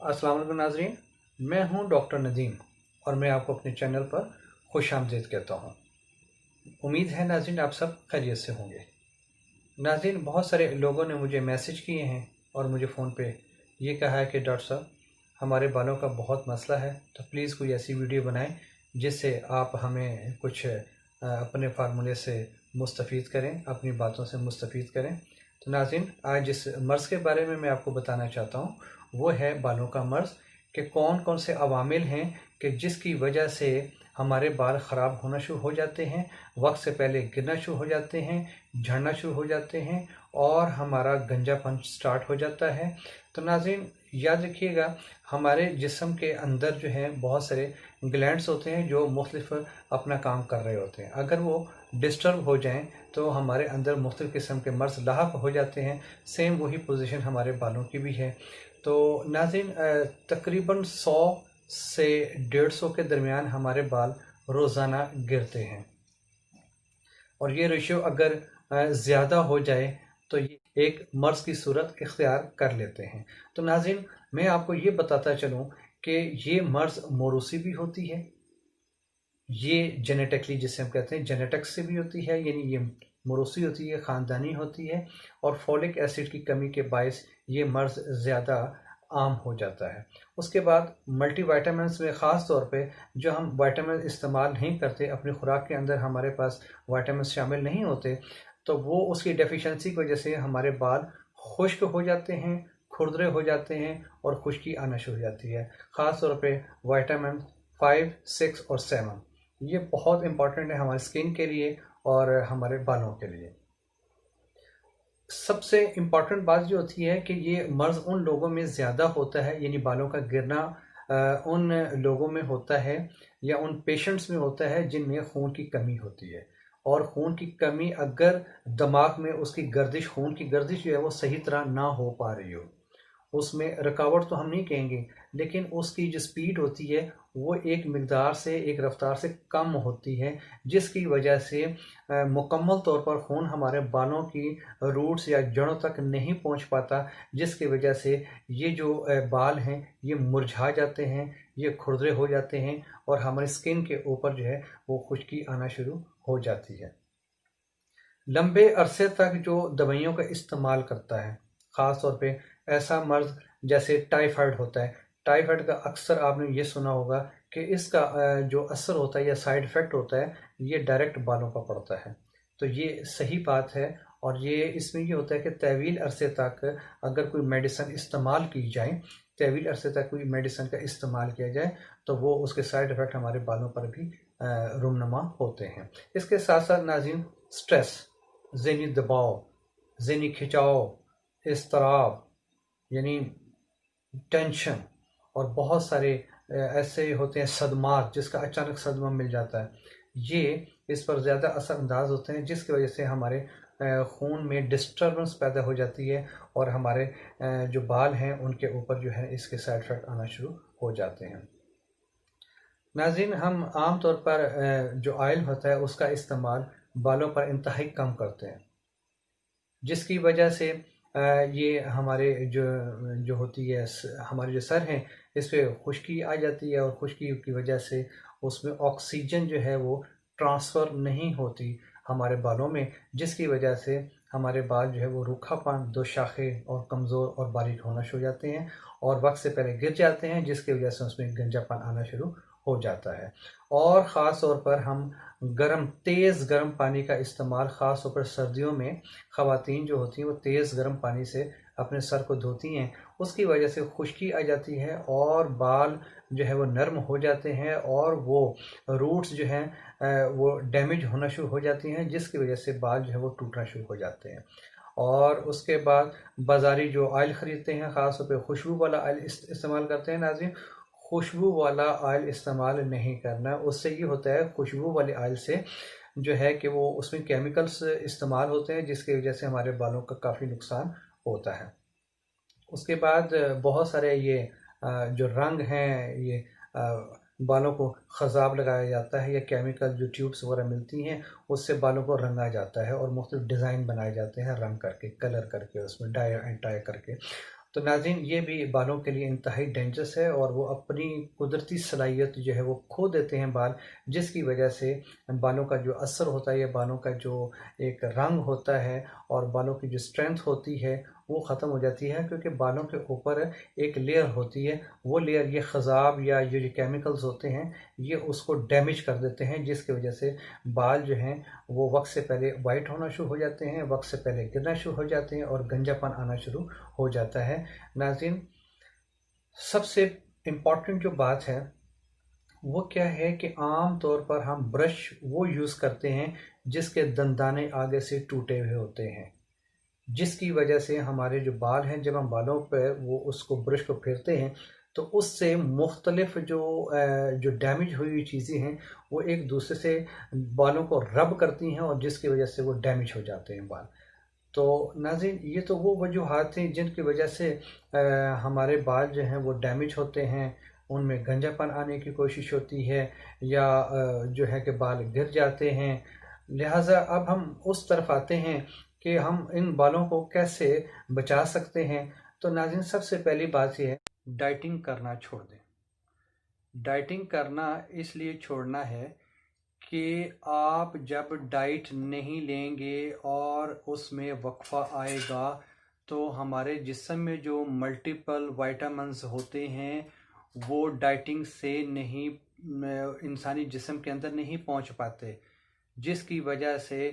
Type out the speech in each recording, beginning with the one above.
अस्सलाम वालेकुम नाज़रीन, मैं हूं डॉक्टर नदीम और मैं आपको अपने चैनल पर खुशामदीद कहता हूं। उम्मीद है नाज़रीन आप सब खैरियत से होंगे। नाज़रीन, बहुत सारे लोगों ने मुझे मैसेज किए हैं और मुझे फ़ोन पे ये कहा है कि डॉक्टर साहब हमारे बालों का बहुत मसला है, तो प्लीज़ कोई ऐसी वीडियो बनाएं जिससे आप हमें कुछ अपने फार्मूले से मुस्तफ़ीद करें, अपनी बातों से मुस्तफ़ीद करें। तो नाज़रीन, आज जिस मर्ज़ के बारे में मैं आपको बताना चाहता हूँ वो है बालों का मर्ज़, कि कौन कौन से अवामिल हैं कि जिसकी वजह से हमारे बाल ख़राब होना शुरू हो जाते हैं, वक्त से पहले गिरना शुरू हो जाते हैं, झड़ना शुरू हो जाते हैं और हमारा गंजापन स्टार्ट हो जाता है। तो नाज़रीन याद रखिएगा, हमारे जिस्म के अंदर जो है बहुत सारे ग्लैंड्स होते हैं जो मुख्तलिफ अपना काम कर रहे होते हैं। अगर वो डिस्टर्ब हो जाएं तो हमारे अंदर मुख्तलिफ किस्म के मर्ज़ लाहक हो जाते हैं। सेम वही पोजीशन हमारे बालों की भी है। तो नाज़रीन तकरीबन 100 से 150 के दरमियान हमारे बाल रोज़ाना गिरते हैं और ये रेशियो अगर ज़्यादा हो जाए तो ये एक मर्ज़ की सूरत इख्तियार कर लेते हैं। तो नाज़रीन मैं आपको ये बताता चलूँ कि ये मर्ज़ मौरूसी भी होती है, ये जेनेटिकली जिसे हम कहते हैं जेनेटिक्स से भी होती है, यानी ये मौरूसी होती है, ख़ानदानी होती है और फॉलिक एसिड की कमी के बायस ये मर्ज़ ज़्यादा आम हो जाता है। उसके बाद मल्टीविटामिन्स में ख़ास तौर पे जो हम विटामिन इस्तेमाल नहीं करते, अपनी खुराक के अंदर हमारे पास विटामिन शामिल नहीं होते, तो वो उसकी डेफिशिएंसी की वजह से हमारे बाल खुश्क हो जाते हैं, खुरदरे हो जाते हैं और खुश्की आना शुरू हो जाती है। ख़ास तौर पे विटामिन 5, 6 और 7 ये बहुत इंपॉर्टेंट है हमारी स्किन के लिए और हमारे बालों के लिए। सबसे इम्पॉर्टेंट बात जो होती है कि ये मर्ज़ उन लोगों में ज़्यादा होता है, यानी बालों का गिरना उन लोगों में होता है या उन पेशेंट्स में होता है जिनमें खून की कमी होती है। और खून की कमी अगर दिमाग में उसकी गर्दिश, खून की गर्दिश जो है वो सही तरह ना हो पा रही हो, उसमें रुकावट तो हम नहीं कहेंगे, लेकिन उसकी जो स्पीड होती है वो एक मिकदार से, एक रफ्तार से कम होती है, जिसकी वजह से मुकम्मल तौर पर खून हमारे बालों की रूट्स या जड़ों तक नहीं पहुंच पाता, जिसकी वजह से ये जो बाल हैं ये मुरझा जाते हैं, ये खुरदरे हो जाते हैं और हमारी स्किन के ऊपर जो है वो खुश्की आना शुरू हो जाती है। लंबे अरसे तक जो दवाइयों का इस्तेमाल करता है, ख़ास तौर पे ऐसा मर्ज़ जैसे टाइफाइड होता है, टाइफाइड का अक्सर आपने ये सुना होगा कि इसका जो असर होता है या साइड इफ़ेक्ट होता है ये डायरेक्ट बालों पर पड़ता है। तो ये सही बात है और ये इसमें ये होता है कि तवील अरसे तक अगर कोई मेडिसिन इस्तेमाल की जाए, तवील अरसे तक कोई मेडिसिन का इस्तेमाल किया जाए तो वो उसके साइड इफ़ेक्ट हमारे बालों पर भी रूनुमा होते हैं। इसके साथ साथ नाज़रीन स्ट्रेस, ज़हनी दबाव, ज़हनी खिंचाव, इज़्तिराब यानी टेंशन और बहुत सारे ऐसे होते हैं सदमात, जिसका अचानक सदमा मिल जाता है, ये इस पर ज़्यादा असरअंदाज होते हैं, जिसकी वजह से हमारे खून में डिस्टर्बेंस पैदा हो जाती है और हमारे जो बाल हैं उनके ऊपर जो है इसके साइड इफ़ेक्ट आना शुरू हो जाते हैं। नाज़रीन हम आम तौर पर जो ऑयल होता है उसका इस्तेमाल बालों पर इंतहाई कम करते हैं, जिसकी वजह से ये हमारे जो जो होती है हमारे जो सर हैं इस पे खुश्की आ जाती है और खुश्की की वजह से उसमें ऑक्सीजन जो है वो ट्रांसफ़र नहीं होती हमारे बालों में, जिसकी वजह से हमारे बाल जो है वो रूखापन, दो शाखें और कमज़ोर और बारीक होना शुरू हो जाते हैं और वक्त से पहले गिर जाते हैं, जिसकी वजह से उसमें गंजापन आना शुरू हो जाता है। और ख़ास तौर पर हम तेज़ गर्म पानी का इस्तेमाल, ख़ास तौर पर सर्दियों में ख़वातीन जो होती हैं वो तेज़ गर्म पानी से अपने सर को धोती हैं, उसकी वजह से खुश्की आ जाती है और बाल जो है वो नरम हो जाते हैं और वो रूट्स जो हैं वो डैमेज होना शुरू हो जाती हैं, जिसकी वजह से बाल जो है वो टूटना शुरू हो जाते हैं। और उसके बाद बाज़ारी जो ऑयल ख़रीदते हैं, ख़ास तौर पे खुशबू वाला ऑयल इस्तेमाल करते हैं नाज़रीन, खुशबू वाला ऑयल इस्तेमाल नहीं करना। उससे ये होता है, खुशबू वाले ऑयल से जो है कि वो उसमें केमिकल्स इस्तेमाल होते हैं, जिसकी वजह से हमारे बालों का काफ़ी नुकसान होता है। उसके बाद बहुत सारे ये जो रंग हैं, ये बालों को ख़ज़ाब लगाया जाता है या केमिकल जो ट्यूब्स वगैरह मिलती हैं उससे बालों को रंगा जाता है और मुख्तलिफ डिज़ाइन बनाए जाते हैं रंग करके, कलर करके, उसमें डाई एंड टाई करके। तो नाज़रीन, ये भी बालों के लिए इंतहाई डेंजरस है और वो अपनी कुदरती सलाहियत जो है वो खो देते हैं बाल, जिसकी वजह से बालों का जो असर होता है या बालों का जो एक रंग होता है और बालों की जो स्ट्रेंथ होती है वो ख़त्म हो जाती है, क्योंकि बालों के ऊपर एक लेयर होती है। वो लेयर ये ख़ज़ाब या ये जो केमिकल्स होते हैं ये उसको डैमेज कर देते हैं, जिसकी वजह से बाल जो हैं वो वक्त से पहले वाइट होना शुरू हो जाते हैं, वक्त से पहले गिरना शुरू हो जाते हैं और गंजापन आना शुरू हो जाता है। नाज़रीन, सबसे इम्पॉर्टेंट जो बात है वो क्या है कि आम तौर पर हम ब्रश वो यूज़ करते हैं जिसके दंदाने आगे से टूटे हुए होते हैं, जिसकी वजह से हमारे जो बाल हैं जब हम बालों पर वो उसको ब्रश को फेरते हैं तो उससे मुख्तलिफ जो डैमेज हुई हुई चीज़ें हैं वो एक दूसरे से बालों को रब करती हैं और जिसकी वजह से वो डैमेज हो जाते हैं बाल। तो नाज़रीन, ये तो वो वजूहात हैं जिनकी वजह से हमारे बाल जो हैं वो डैमेज होते हैं, उनमें गंजापन आने की कोशिश होती है या जो है कि बाल गिर जाते हैं। लिहाजा अब हम उस तरफ आते हैं कि हम इन बालों को कैसे बचा सकते हैं। तो नाज़रीन, सबसे पहली बात ये है, डाइटिंग करना छोड़ दें। डाइटिंग करना इसलिए छोड़ना है कि आप जब डाइट नहीं लेंगे और उसमें वक्फा आएगा तो हमारे जिस्म में जो मल्टीपल विटामिन्स होते हैं वो डाइटिंग से नहीं इंसानी जिस्म के अंदर नहीं पहुंच पाते, जिसकी वजह से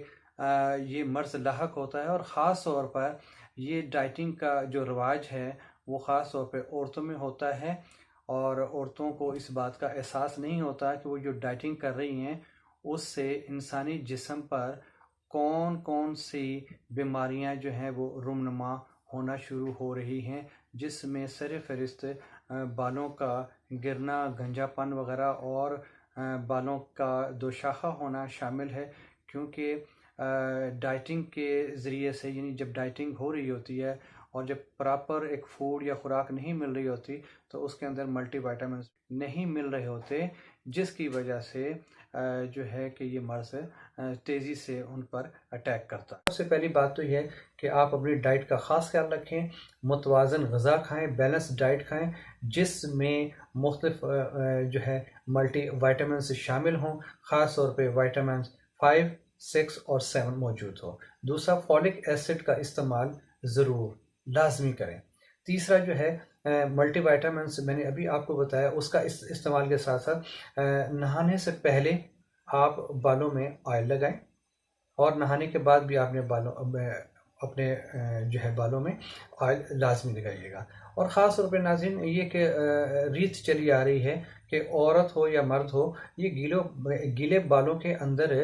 ये मर्ज़ लाहक होता है। और ख़ास तौर पर ये डाइटिंग का जो रवाज है वो ख़ास तौर पर औरतों में होता है और औरतों को इस बात का एहसास नहीं होता कि वो जो डाइटिंग कर रही हैं उससे इंसानी जिस्म पर कौन कौन सी बीमारियां जो हैं वो रुमनुमा होना शुरू हो रही हैं, जिसमें सर फहरिस्त बालों का गिरना, गंजापन वगैरह और बालों का दोशाखा होना शामिल है। क्योंकि डाइटिंग के ज़रिए से, यानी जब डाइटिंग हो रही होती है और जब प्रॉपर एक फूड या खुराक नहीं मिल रही होती तो उसके अंदर मल्टीविटामिन नहीं मिल रहे होते, जिसकी वजह से जो है कि ये मर्ज़ तेज़ी से उन पर अटैक करता है। सबसे पहली बात तो यह है कि आप अपनी डाइट का ख़ास ख्याल रखें, मुतवाज़न ग़िज़ा खाएँ, बैलेंस डाइट खाएँ जिसमें मुख्तलिफ जो है मल्टी विटामिन शामिल हों, ख़ास तौर पे विटामिन 5, 6 और 7 मौजूद हो। दूसरा, फॉलिक एसिड का इस्तेमाल ज़रूर लाजमी करें। तीसरा जो है मल्टीविटामिन्स मैंने अभी आपको बताया, उसका इस्तेमाल के साथ साथ नहाने से पहले आप बालों में ऑयल लगाएं और नहाने के बाद भी आपने अपने जो है बालों में ऑयल लाजमी लगाइएगा। और ख़ास तौर पे नाज़रीन, ये कि रीत चली आ रही है कि औरत हो या मर्द हो, ये गीले बालों के अंदर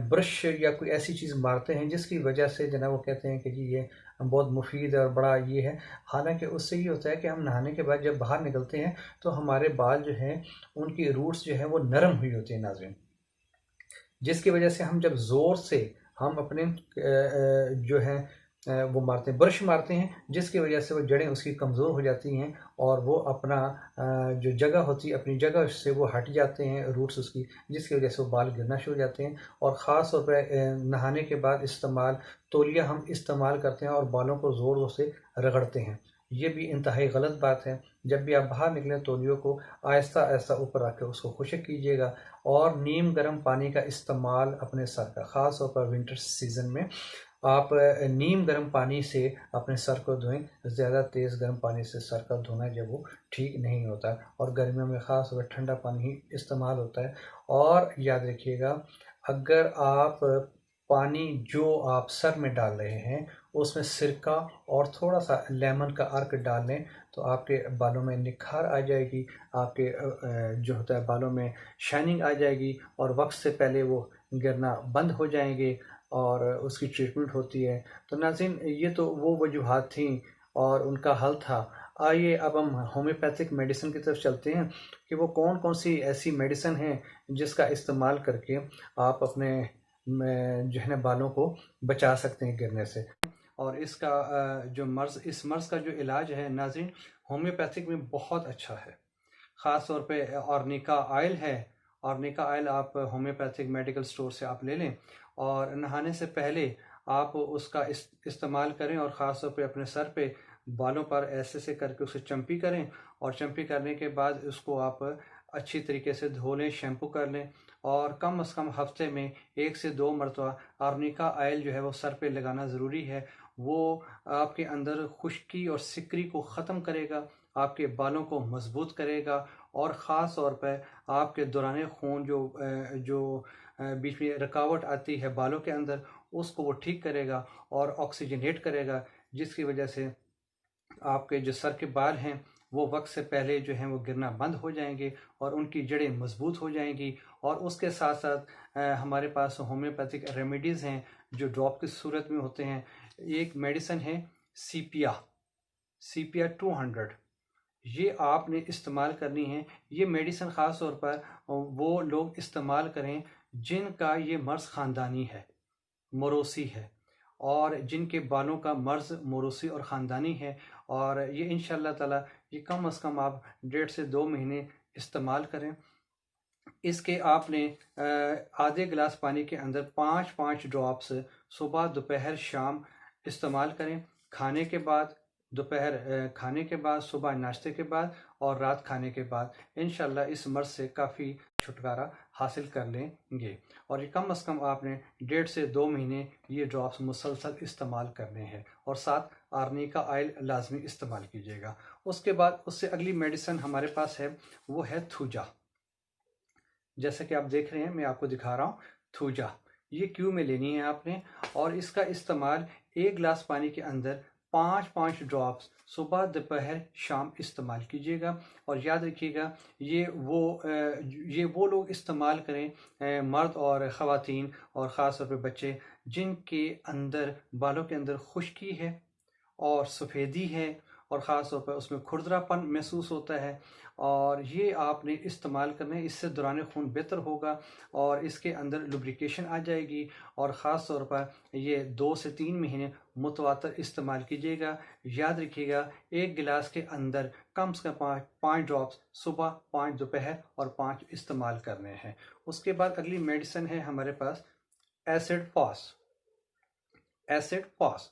ब्रश या कोई ऐसी चीज़ मारते हैं जिसकी वजह से जनाब वो कहते हैं कि जी ये बहुत मुफीद और बड़ा ये है। हालांकि उससे ये होता है कि हम नहाने के बाद जब बाहर निकलते हैं तो हमारे बाल जो हैं उनकी रूट्स जो हैं वो नरम हुई होती है नाज़रीन, जिसकी वजह से हम जब ज़ोर से हम अपने जो है वो मारते हैं, ब्रश मारते हैं, जिसकी वजह से वो जड़ें उसकी कमज़ोर हो जाती हैं और वो अपना जो जगह होती है अपनी जगह से वो हट जाते हैं रूट्स उसकी, जिसकी वजह से वो बाल गिरना शुरू हो जाते हैं। और ख़ास तौर पर नहाने के बाद तौलिया हम इस्तेमाल करते हैं और बालों को ज़ोर ज़ोर से रगड़ते हैं, ये भी इंतहाई गलत बात है। जब भी आप बाहर निकलें तौलियों को आहिस्ता आहिस्ता ऊपर रख कर उसको खुश्क कीजिएगा और नीम गर्म पानी का इस्तेमाल अपने सर का, ख़ास तौर पर विंटर सीज़न में आप नीम गर्म पानी से अपने सर को धोएं। ज़्यादा तेज़ गर्म पानी से सर का धोना जब वो ठीक नहीं होता, और गर्मियों में ख़ास तौर पर ठंडा पानी ही इस्तेमाल होता है। और याद रखिएगा, अगर आप पानी जो आप सर में डाल रहे हैं उसमें सिरका और थोड़ा सा लेमन का अर्क डाल लें तो आपके बालों में निखार आ जाएगी, आपके जो होता है बालों में शाइनिंग आ जाएगी और वक्त से पहले वो गिरना बंद हो जाएंगे और उसकी ट्रीटमेंट होती है। तो नाज़रीन, ये तो वो वजूहात थी और उनका हल था। आइए अब हम होम्योपैथिक मेडिसिन की तरफ चलते हैं कि वो कौन कौन सी ऐसी मेडिसिन हैं जिसका इस्तेमाल करके आप अपने जो है ना बालों को बचा सकते हैं गिरने से। और इसका इस मर्ज़ का जो इलाज है नाज़रीन, होम्योपैथिक में बहुत अच्छा है। ख़ास तौर पे ऑर्निका ऑयल है, ऑर्निका ऑयल आप होम्योपैथिक मेडिकल स्टोर से आप ले लें और नहाने से पहले आप उसका इस्तेमाल करें और ख़ास तौर पे अपने सर पे बालों पर ऐसे से करके उसे चम्पी करें, और चम्पी करने के बाद उसको आप अच्छी तरीके से धो लें, शैम्पू कर लें, और कम से कम हफ्ते में 1 से 2 मरतबा आर्निका ऑयल जो है वो सर पे लगाना ज़रूरी है। वो आपके अंदर खुश्की और सिकरी को ख़त्म करेगा, आपके बालों को मजबूत करेगा, और ख़ास तौर पर आपके दौरान खून जो बीच में रुकावट आती है बालों के अंदर, उसको वो ठीक करेगा और ऑक्सीजनेट करेगा, जिसकी वजह से आपके जो सर के बाल हैं वो वक्त से पहले जो हैं वो गिरना बंद हो जाएंगे और उनकी जड़ें मजबूत हो जाएंगी। और उसके साथ साथ हमारे पास होम्योपैथिक रेमेडीज़ हैं जो ड्रॉप की सूरत में होते हैं। एक मेडिसिन है सीपिया, सीपिया 200, ये आपने इस्तेमाल करनी है। ये मेडिसिन ख़ास तौर पर वो लोग इस्तेमाल करें जिनका ये मर्ज़ ख़ानदानी है, मोरोसी है, और जिनके बालों का मर्ज़ मोरोसी और ख़ानदानी है। और ये इंशाअल्लाह ताला ये कम से कम आप 1.5 से 2 महीने इस्तेमाल करें। इसके आपने आधे गिलास पानी के अंदर 5-5 ड्रॉप्स सुबह, दोपहर, शाम इस्तेमाल करें। खाने के बाद, दोपहर खाने के बाद, सुबह नाश्ते के बाद, और रात खाने के बाद। इंशाल्लाह इस मर्ज़ से काफ़ी छुटकारा हासिल कर लेंगे। और ये कम से कम आपने 1.5 से 2 महीने ये ड्रॉप्स मुसलसल इस्तेमाल करने हैं, और साथ आर्निका ऑयल लाजमी इस्तेमाल कीजिएगा। उसके बाद उससे अगली मेडिसिन हमारे पास है, वो है थूजा। जैसा कि आप देख रहे हैं, मैं आपको दिखा रहा हूँ थूजा। ये क्यों में लेनी है आपने, और इसका इस्तेमाल 1 गिलास पानी के अंदर 5-5 ड्रॉप्स सुबह, दोपहर, शाम इस्तेमाल कीजिएगा। और याद रखिएगा ये वो लोग इस्तेमाल करें, मर्द और ख़वातीन और ख़ास तौर पे बच्चे, जिनके अंदर बालों के अंदर खुश्की है और सफ़ेदी है, और ख़ास तौर पर उसमें खुरदरापन महसूस होता है। और ये आपने इस्तेमाल करना है, इससे दौरान खून बेहतर होगा और इसके अंदर लुब्रिकेशन आ जाएगी। और ख़ास तौर पर ये 2 से 3 महीने मुतवातर इस्तेमाल कीजिएगा। याद रखिएगा, 1 गिलास के अंदर कम से कम 5 ड्रॉप्स सुबह, 5 दोपहर और 5 इस्तेमाल करने हैं। उसके बाद अगली मेडिसिन है हमारे पास acid phos. Acid phos,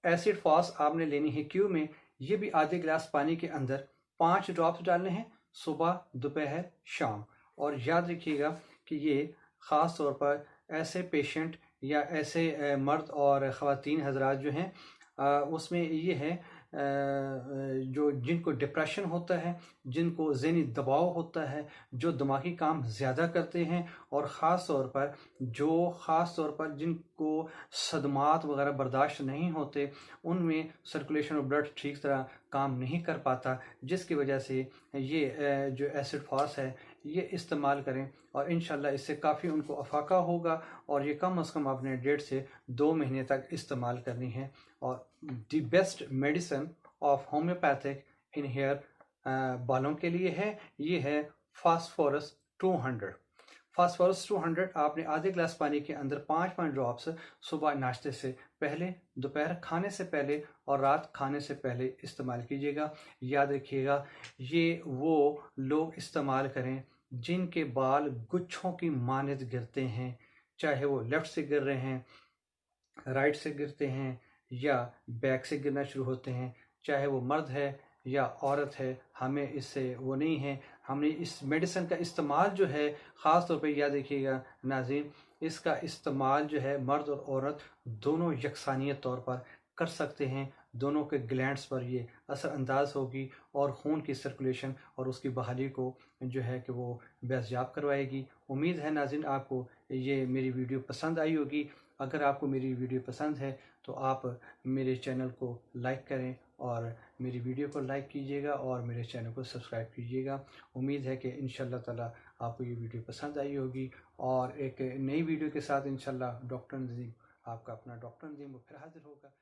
acid phos आपने लेनी है क्यों में। ये भी आधे गिलास पानी के अंदर 5 ड्रॉप्स डालने हैं सुबह, दोपहर, शाम। और याद रखिएगा कि ये ख़ास तौर पर ऐसे पेशेंट या ऐसे मर्द और ख़वातीन हजरात जो हैं, उसमें ये है जो जिनको डिप्रेशन होता है, जिनको ज़हनी दबाव होता है, जो दिमागी काम ज़्यादा करते हैं, और ख़ास तौर पर जिनको सदमात वगैरह बर्दाश्त नहीं होते, उनमें सर्कुलेशन ऑफ ब्लड ठीक तरह काम नहीं कर पाता, जिसकी वजह से ये जो एसिड फॉस है ये इस्तेमाल करें, और इंशाल्लाह इससे काफ़ी उनको अफाका होगा। और ये कम अज़ कम आपने 1.5 से 2 महीने तक इस्तेमाल करनी है। और the best medicine of homeopathic in hair बालों के लिए है, ये है फास्फोरस 200। फास्फोरस 200 आपने आधे गिलास पानी के अंदर 5-5 ड्रॉप्स सुबह नाश्ते से पहले, दोपहर खाने से पहले और रात खाने से पहले इस्तेमाल कीजिएगा। याद रखिएगा, ये वो लोग इस्तेमाल करें जिनके बाल गुच्छों की मानद गिरते हैं, चाहे वो लेफ़्ट से गिर रहे हैं, राइट से गिरते हैं, या बैक से गिरना शुरू होते हैं, चाहे वो मर्द है या औरत है, हमें इससे वो नहीं है। हमने इस मेडिसिन का इस्तेमाल जो है, ख़ास तौर पे याद रखिएगा नाज़रीन, इसका इस्तेमाल जो है मर्द और औरत दोनों यकसानियत तौर पर कर सकते हैं। दोनों के ग्लैंड्स पर ये असरअंदाज होगी और खून की सर्कुलेशन और उसकी बहाली को जो है कि वो बेहजाब करवाएगी। उम्मीद है नाज़रीन आपको ये मेरी वीडियो पसंद आई होगी। अगर आपको मेरी वीडियो पसंद है तो आप मेरे चैनल को लाइक करें, और मेरी वीडियो को लाइक कीजिएगा और मेरे चैनल को सब्सक्राइब कीजिएगा। उम्मीद है कि इंशाल्लाह ताला आपको ये वीडियो पसंद आई होगी, और एक नई वीडियो के साथ इंशाल्लाह डॉक्टर नज़ीम, आपका अपना डॉक्टर नज़ीम, वो फिर हाजिर होगा।